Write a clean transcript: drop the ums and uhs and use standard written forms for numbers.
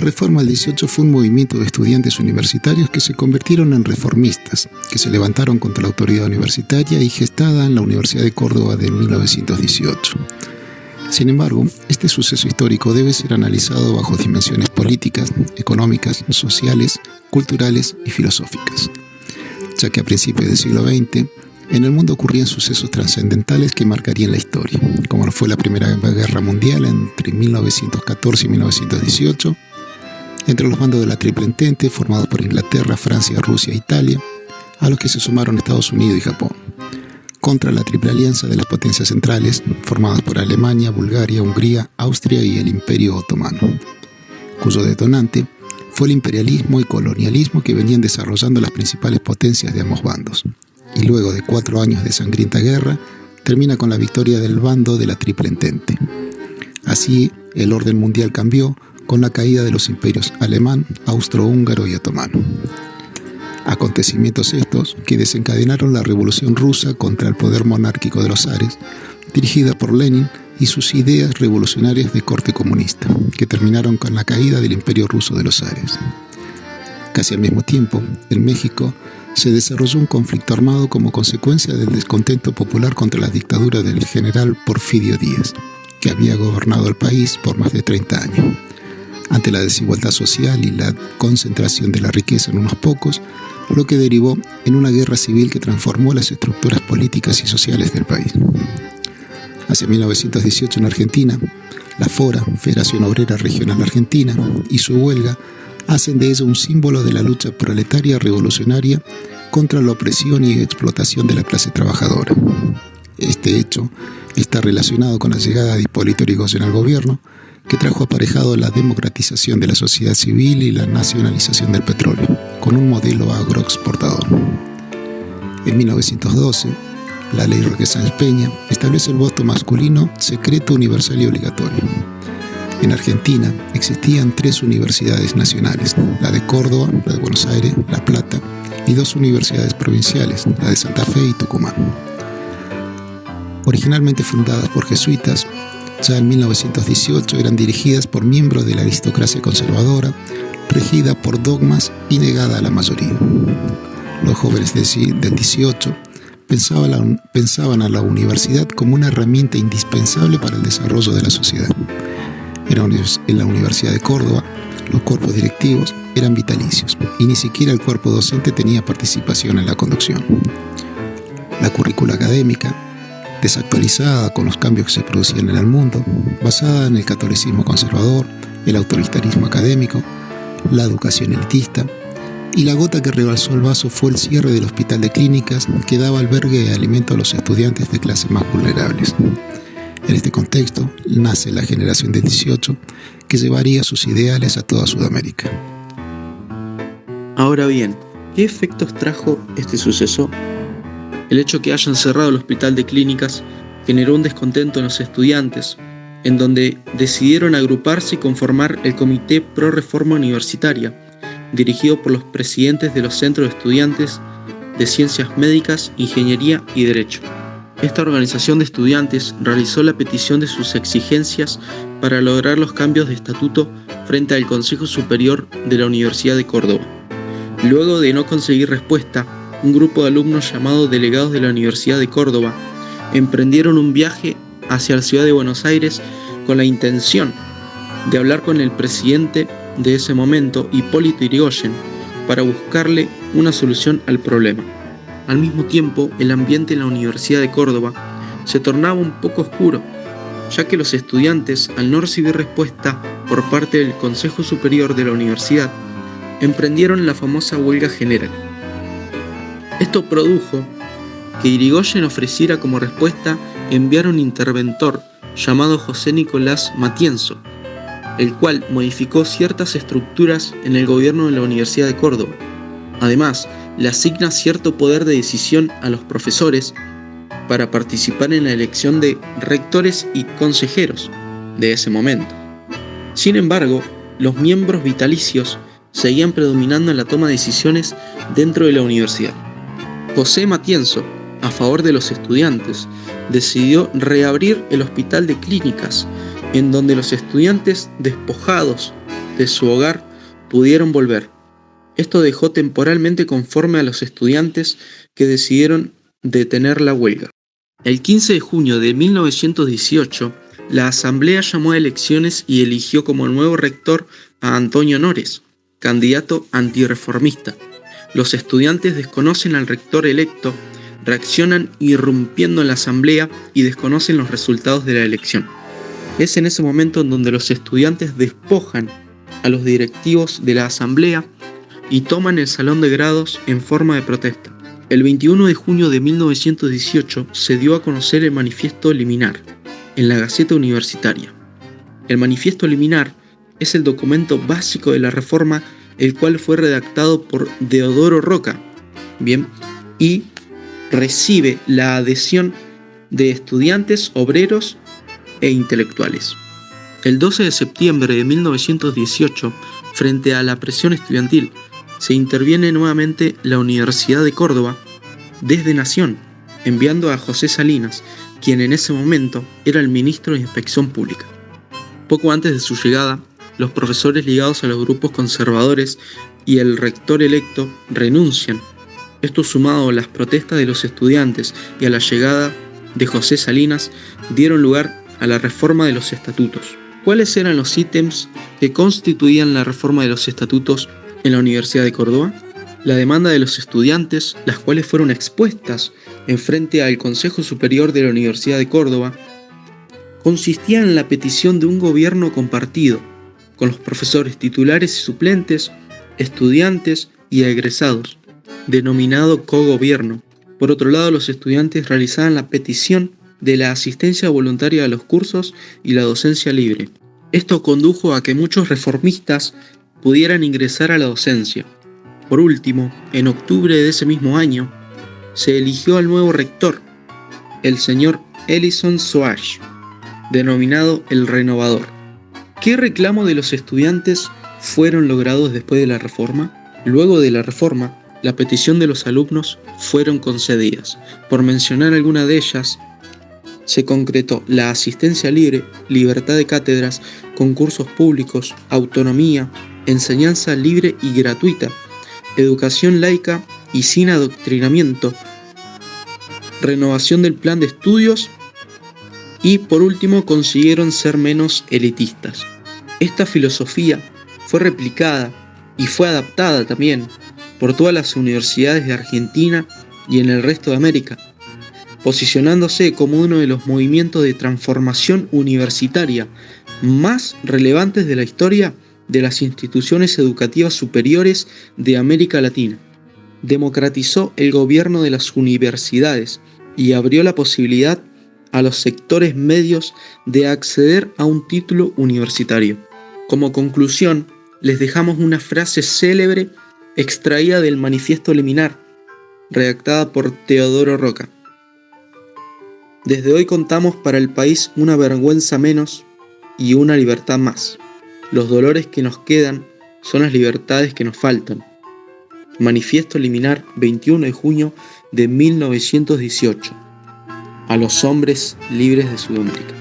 La Reforma del 18 fue un movimiento de estudiantes universitarios que se convirtieron en reformistas, que se levantaron contra la autoridad universitaria y gestada en la Universidad de Córdoba de 1918. Sin embargo, este suceso histórico debe ser analizado bajo dimensiones políticas, económicas, sociales, culturales y filosóficas, ya que a principios del siglo XX en el mundo ocurrían sucesos trascendentales que marcarían la historia, como fue la Primera Guerra Mundial entre 1914 y 1918, entre los bandos de la Triple Entente formados por Inglaterra, Francia, Rusia e Italia, a los que se sumaron Estados Unidos y Japón, contra la Triple Alianza de las potencias centrales formadas por Alemania, Bulgaria, Hungría, Austria y el Imperio Otomano, cuyo detonante fue el imperialismo y colonialismo que venían desarrollando las principales potencias de ambos bandos. Y luego de 4 años de sangrienta guerra, termina con la victoria del bando de la Triple Entente. Así, el orden mundial cambió con la caída de los imperios alemán, austrohúngaro y otomano. Acontecimientos estos que desencadenaron la Revolución Rusa contra el poder monárquico de los zares, dirigida por Lenin y sus ideas revolucionarias de corte comunista, que terminaron con la caída del Imperio Ruso de los zares. Casi al mismo tiempo, en México, se desarrolló un conflicto armado como consecuencia del descontento popular contra la dictadura del general Porfirio Díaz, que había gobernado el país por más de 30 años. Ante la desigualdad social y la concentración de la riqueza en unos pocos, lo que derivó en una guerra civil que transformó las estructuras políticas y sociales del país. Hacia 1918 en Argentina, la FORA, Federación Obrera Regional Argentina, y su huelga hacen de ella un símbolo de la lucha proletaria revolucionaria contra la opresión y explotación de la clase trabajadora. Este hecho está relacionado con la llegada de Hipólito Yrigoyen al gobierno, que trajo aparejado la democratización de la sociedad civil y la nacionalización del petróleo, con un modelo agroexportador. En 1912, la ley Roque Sáenz Peña establece el voto masculino secreto, universal y obligatorio. En Argentina existían 3 universidades nacionales, la de Córdoba, la de Buenos Aires, La Plata, y 2 universidades provinciales, la de Santa Fe y Tucumán. Originalmente fundadas por jesuitas, ya en 1918 eran dirigidas por miembros de la aristocracia conservadora, regida por dogmas y negada a la mayoría. Los jóvenes del 18 pensaban a la universidad como una herramienta indispensable para el desarrollo de la sociedad. En la Universidad de Córdoba, los cuerpos directivos eran vitalicios y ni siquiera el cuerpo docente tenía participación en la conducción. La currícula académica, desactualizada con los cambios que se producían en el mundo, basada en el catolicismo conservador, el autoritarismo académico, la educación elitista, y la gota que rebalsó el vaso fue el cierre del hospital de clínicas que daba albergue y alimento a los estudiantes de clases más vulnerables. En este contexto nace la generación del 18, que llevaría sus ideales a toda Sudamérica. Ahora bien, ¿qué efectos trajo este suceso? El hecho que hayan cerrado el hospital de clínicas generó un descontento en los estudiantes, en donde decidieron agruparse y conformar el Comité Pro Reforma Universitaria, dirigido por los presidentes de los centros de estudiantes de Ciencias Médicas, Ingeniería y Derecho. Esta organización de estudiantes realizó la petición de sus exigencias para lograr los cambios de estatuto frente al Consejo Superior de la Universidad de Córdoba. Luego de no conseguir respuesta, un grupo de alumnos llamados delegados de la Universidad de Córdoba emprendieron un viaje hacia la ciudad de Buenos Aires con la intención de hablar con el presidente de ese momento, Hipólito Yrigoyen, para buscarle una solución al problema. Al mismo tiempo, el ambiente en la Universidad de Córdoba se tornaba un poco oscuro, ya que los estudiantes, al no recibir respuesta por parte del Consejo Superior de la Universidad, emprendieron la famosa huelga general. Esto produjo que Yrigoyen ofreciera como respuesta enviar un interventor llamado José Nicolás Matienzo, el cual modificó ciertas estructuras en el gobierno de la Universidad de Córdoba. Además, le asigna cierto poder de decisión a los profesores para participar en la elección de rectores y consejeros de ese momento. Sin embargo, los miembros vitalicios seguían predominando en la toma de decisiones dentro de la universidad. José Matienzo, a favor de los estudiantes, decidió reabrir el hospital de clínicas en donde los estudiantes despojados de su hogar pudieron volver. Esto dejó temporalmente conforme a los estudiantes que decidieron detener la huelga. El 15 de junio de 1918, la Asamblea llamó a elecciones y eligió como nuevo rector a Antonio Nores, candidato antirreformista. Los estudiantes desconocen al rector electo, reaccionan irrumpiendo en la asamblea y desconocen los resultados de la elección. Es en ese momento en donde los estudiantes despojan a los directivos de la asamblea y toman el salón de grados en forma de protesta. El 21 de junio de 1918 se dio a conocer el Manifiesto Liminar en la Gaceta Universitaria. El Manifiesto Liminar es el documento básico de la reforma, el cual fue redactado por Deodoro Roca, y recibe la adhesión de estudiantes, obreros e intelectuales. El 12 de septiembre de 1918, frente a la presión estudiantil, se interviene nuevamente la Universidad de Córdoba desde Nación, enviando a José Salinas, quien en ese momento era el ministro de Inspección Pública. Poco antes de su llegada, los profesores ligados a los grupos conservadores y el rector electo renuncian. Esto, sumado a las protestas de los estudiantes y a la llegada de José Salinas, dieron lugar a la reforma de los estatutos. ¿Cuáles eran los ítems que constituían la reforma de los estatutos en la Universidad de Córdoba? La demanda de los estudiantes, las cuales fueron expuestas en frente al Consejo Superior de la Universidad de Córdoba, consistía en la petición de un gobierno compartido, con los profesores titulares y suplentes, estudiantes y egresados, denominado cogobierno. Por otro lado, los estudiantes realizaban la petición de la asistencia voluntaria a los cursos y la docencia libre. Esto condujo a que muchos reformistas pudieran ingresar a la docencia. Por último, en octubre de ese mismo año, se eligió al nuevo rector, el señor Ellison Soash, denominado el Renovador. ¿Qué reclamo de los estudiantes fueron logrados después de la reforma? Luego de la reforma, la petición de los alumnos fueron concedidas. Por mencionar alguna de ellas, se concretó la asistencia libre, libertad de cátedras, concursos públicos, autonomía, enseñanza libre y gratuita, educación laica y sin adoctrinamiento, renovación del plan de estudios y, por último, consiguieron ser menos elitistas. Esta filosofía fue replicada y fue adaptada también por todas las universidades de Argentina y en el resto de América, posicionándose como uno de los movimientos de transformación universitaria más relevantes de la historia de las instituciones educativas superiores de América Latina. Democratizó el gobierno de las universidades y abrió la posibilidad a los sectores medios de acceder a un título universitario. Como conclusión, les dejamos una frase célebre extraída del Manifiesto Liminar, redactada por Teodoro Roca. Desde hoy contamos para el país una vergüenza menos y una libertad más. Los dolores que nos quedan son las libertades que nos faltan. Manifiesto Liminar, 21 de junio de 1918. A los hombres libres de Sudamérica.